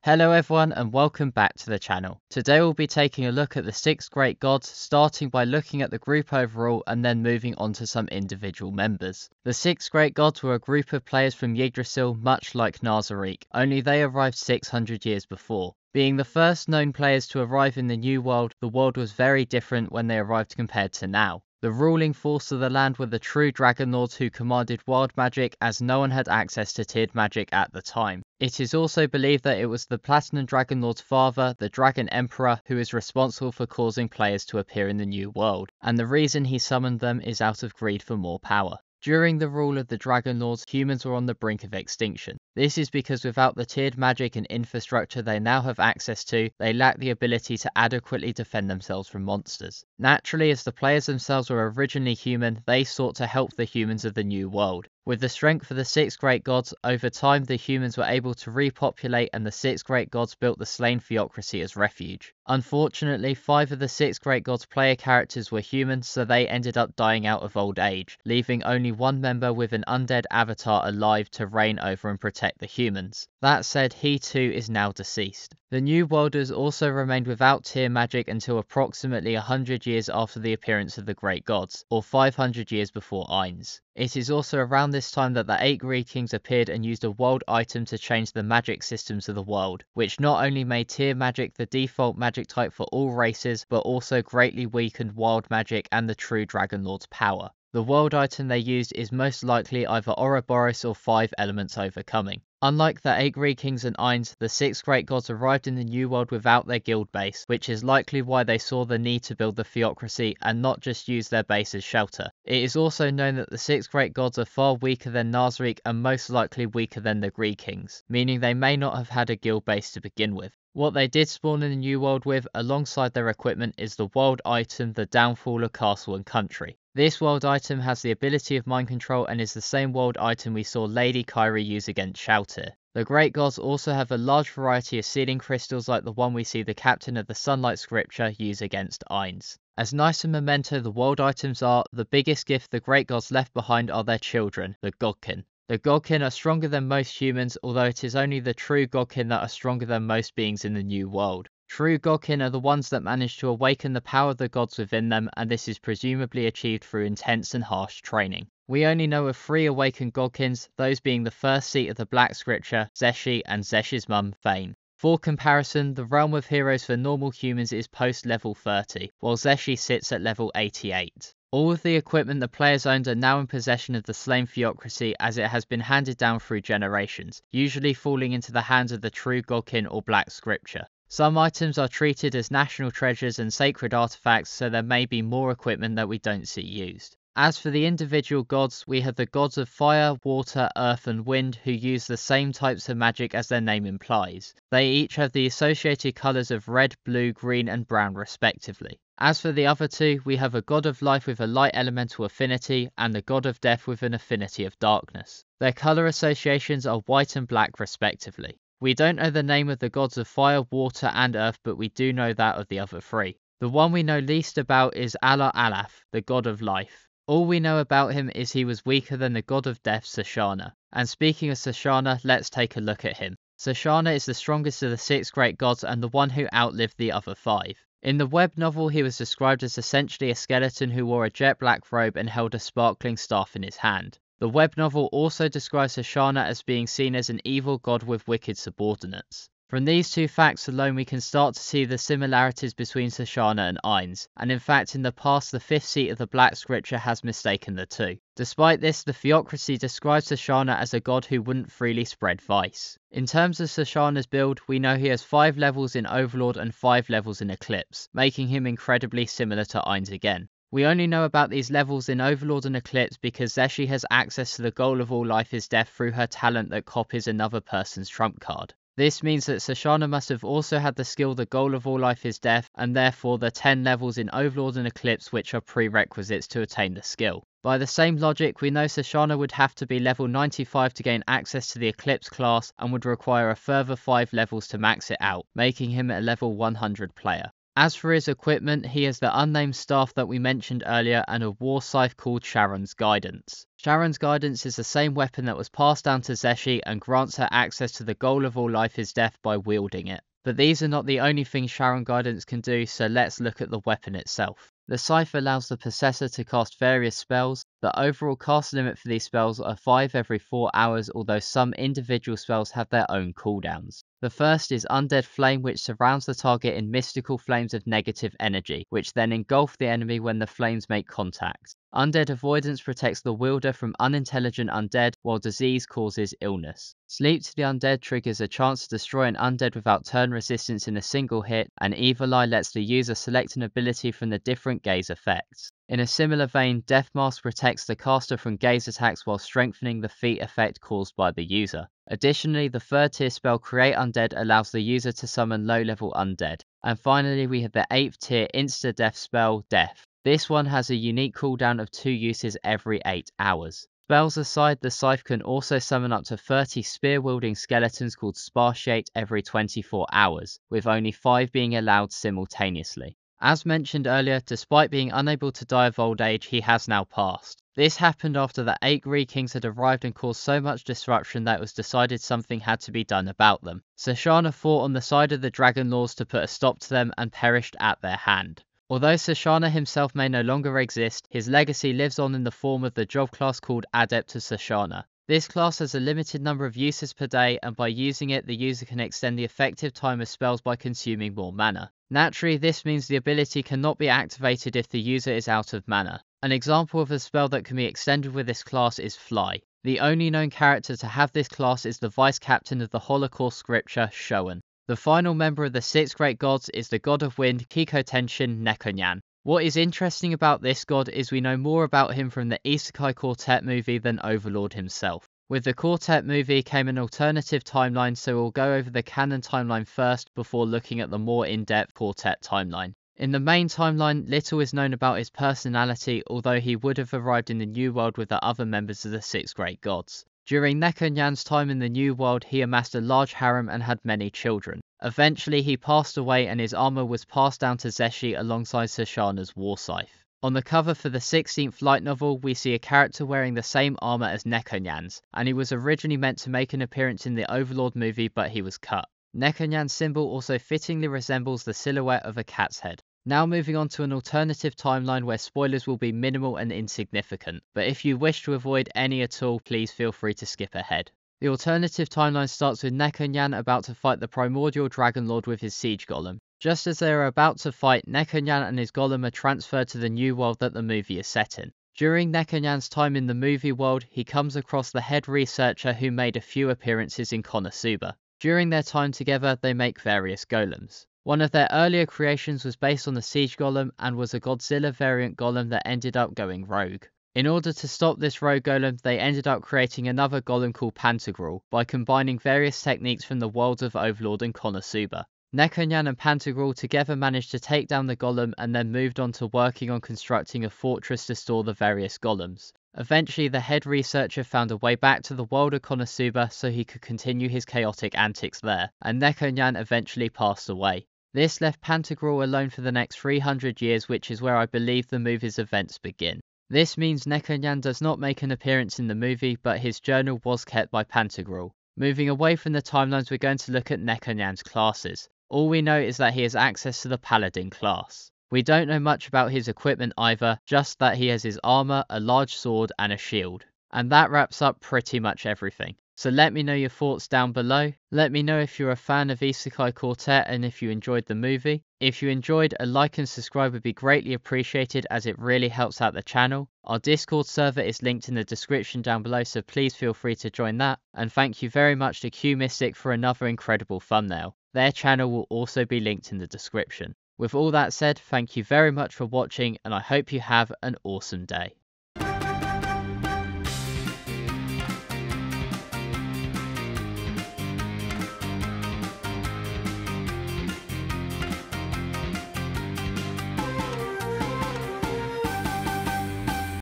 Hello everyone and welcome back to the channel. Today we'll be taking a look at the 6 great gods, starting by looking at the group overall and then moving on to some individual members. The 6 great gods were a group of players from Yggdrasil much like Nazarick, only they arrived 600 years before. Being the first known players to arrive in the New World, the world was very different when they arrived compared to now. The ruling force of the land were the true Dragon Lords who commanded wild magic, as no one had access to tiered magic at the time. It is also believed that it was the Platinum Dragon Lord's father, the Dragon Emperor, who is responsible for causing players to appear in the New World, and the reason he summoned them is out of greed for more power. During the rule of the Dragon Lords, humans were on the brink of extinction. This is because without the tiered magic and infrastructure they now have access to, they lack the ability to adequately defend themselves from monsters. Naturally, as the players themselves were originally human, they sought to help the humans of the New World. With the strength of the 6 great gods, over time the humans were able to repopulate and the 6 great gods built the slain theocracy as refuge. Unfortunately, 5 of the 6 great gods player characters were human, so they ended up dying out of old age, leaving only one member with an undead avatar alive to reign over and protect the humans. That said, he too is now deceased. The New Worlders also remained without tier magic until approximately 100 years after the appearance of the Great Gods, or 500 years before Ainz. It is also around this time that the 8 Greed Kings appeared and used a world item to change the magic systems of the world, which not only made tier magic the default magic type for all races, but also greatly weakened wild magic and the true Dragon Lord's power. The world item they used is most likely either Ouroboros or 5 Elements Overcoming. Unlike the 8 Greed Kings and Ainz, the 6 great gods arrived in the New World without their guild base, which is likely why they saw the need to build the theocracy and not just use their base as shelter. It is also known that the 6 great gods are far weaker than Nazarick and most likely weaker than the Greed Kings, meaning they may not have had a guild base to begin with. What they did spawn in the New World with, alongside their equipment, is the world item, the Downfall of Castle and Country. This world item has the ability of mind control and is the same world item we saw Lady Kyrie use against Shalltear. The Great Gods also have a large variety of sealing crystals like the one we see the Captain of the Sunlight Scripture use against Ainz. As nice a memento the world items are, the biggest gift the Great Gods left behind are their children, the Godkin. The Godkin are stronger than most humans, although it is only the true Godkin that are stronger than most beings in the New World. True Godkin are the ones that manage to awaken the power of the gods within them, and this is presumably achieved through intense and harsh training. We only know of 3 awakened Godkins, those being the first seat of the Black Scripture, Zeshi, and Zesh's mum, Vane. For comparison, the realm of heroes for normal humans is post level 30, while Zeshi sits at level 88. All of the equipment the players owned are now in possession of the slain theocracy, as it has been handed down through generations, usually falling into the hands of the true Godkin or Black Scripture. Some items are treated as national treasures and sacred artifacts, so there may be more equipment that we don't see used. As for the individual gods, we have the gods of fire, water, earth and wind who use the same types of magic as their name implies. They each have the associated colours of red, blue, green and brown respectively. As for the other 2, we have a god of life with a light elemental affinity and the god of death with an affinity of darkness. Their colour associations are white and black respectively. We don't know the name of the gods of fire, water and earth, but we do know that of the other 3. The one we know least about is Alaf, the god of life. All we know about him is he was weaker than the god of death, Surshana. And speaking of Surshana, let's take a look at him. Surshana is the strongest of the 6 great gods and the one who outlived the other 5. In the web novel, he was described as essentially a skeleton who wore a jet black robe and held a sparkling staff in his hand. The web novel also describes Surshana as being seen as an evil god with wicked subordinates. From these 2 facts alone we can start to see the similarities between Surshana and Ainz, and in fact in the past the 5th seat of the Black Scripture has mistaken the 2. Despite this, the theocracy describes Surshana as a god who wouldn't freely spread vice. In terms of Surshana's build, we know he has 5 levels in Overlord and 5 levels in Eclipse, making him incredibly similar to Ainz again. We only know about these levels in Overlord and Eclipse because Zeshi has access to the goal of all life is death through her talent that copies another person's trump card. This means that Surshana must have also had the skill the goal of all life is death, and therefore the 10 levels in Overlord and Eclipse which are prerequisites to attain the skill. By the same logic, we know Surshana would have to be level 95 to gain access to the Eclipse class and would require a further 5 levels to max it out, making him a level 100 player. As for his equipment, he has the unnamed staff that we mentioned earlier and a war scythe called Charon's Guidance. Charon's guidance is the same weapon that was passed down to Zeshi and grants her access to the goal of all life is death by wielding it. But these are not the only things Charon guidance can do, so let's look at the weapon itself. The scythe allows the possessor to cast various spells. The overall cast limit for these spells are 5 every 4 hours, although some individual spells have their own cooldowns. The first is Undead Flame, which surrounds the target in mystical flames of negative energy, which then engulf the enemy when the flames make contact. Undead Avoidance protects the wielder from unintelligent undead, while disease causes illness. Sleep to the Undead triggers a chance to destroy an undead without turn resistance in a single hit, and Evileye lets the user select an ability from the different gaze effects. In a similar vein, Death Mask protects the caster from gaze attacks while strengthening the feat effect caused by the user. Additionally, the 3rd tier spell Create Undead allows the user to summon low-level undead. And finally, we have the 8th tier insta-death spell, Death. This one has a unique cooldown of 2 uses every 8 hours. Spells aside, the scythe can also summon up to 30 spear-wielding skeletons called Spartiate every 24 hours, with only 5 being allowed simultaneously. As mentioned earlier, despite being unable to die of old age, he has now passed. This happened after the 8 Greek kings had arrived and caused so much disruption that it was decided something had to be done about them. Surshana fought on the side of the Dragon Lords to put a stop to them and perished at their hand. Although Surshana himself may no longer exist, his legacy lives on in the form of the job class called Adept of Surshana. This class has a limited number of uses per day, and by using it, the user can extend the effective time of spells by consuming more mana. Naturally, this means the ability cannot be activated if the user is out of mana. An example of a spell that can be extended with this class is Fly. The only known character to have this class is the vice captain of the Holocaust scripture, Shoan. The final member of the 6 great gods is the god of wind, Kikotenshin Nekonyan. What is interesting about this god is we know more about him from the Isekai Quartet movie than Overlord himself. With the Quartet movie came an alternative timeline, so we'll go over the canon timeline first before looking at the more in-depth Quartet timeline. In the main timeline, little is known about his personality, although he would have arrived in the New World with the other members of the 6 great gods. During Nekonyan's time in the New World, he amassed a large harem and had many children. Eventually, he passed away and his armor was passed down to Zeshi alongside Surshana's war scythe. On the cover for the 16th light novel, we see a character wearing the same armor as Nekonyan's, and he was originally meant to make an appearance in the Overlord movie, but he was cut. Nekonyan's symbol also fittingly resembles the silhouette of a cat's head. Now moving on to an alternative timeline where spoilers will be minimal and insignificant, but if you wish to avoid any at all, please feel free to skip ahead. The alternative timeline starts with Nekonyan about to fight the primordial Dragon Lord with his siege golem. Just as they are about to fight, Nekonyan and his golem are transferred to the new world that the movie is set in. During Nekonyan's time in the movie world, he comes across the head researcher who made a few appearances in Konosuba. During their time together, they make various golems. One of their earlier creations was based on the siege golem and was a Godzilla variant golem that ended up going rogue. In order to stop this rogue golem, they ended up creating another golem called Pantagruel by combining various techniques from the worlds of Overlord and Konosuba. Nekonyan and Pantagruel together managed to take down the golem and then moved on to working on constructing a fortress to store the various golems. Eventually, the head researcher found a way back to the world of Konosuba so he could continue his chaotic antics there, and Nekonyan eventually passed away. This left Pantagruel alone for the next 300 years, which is where I believe the movie's events begin. This means Nekonyan does not make an appearance in the movie, but his journal was kept by Pantagruel. Moving away from the timelines, we're going to look at Nekonyan's classes. All we know is that he has access to the Paladin class. We don't know much about his equipment either, just that he has his armor, a large sword, and a shield. And that wraps up pretty much everything. So let me know your thoughts down below. Let me know if you're a fan of Isekai Quartet and if you enjoyed the movie. If you enjoyed, a like and subscribe would be greatly appreciated as it really helps out the channel. Our Discord server is linked in the description down below, so please feel free to join that. And thank you very much to Q Mystic for another incredible thumbnail. Their channel will also be linked in the description. With all that said, thank you very much for watching and I hope you have an awesome day.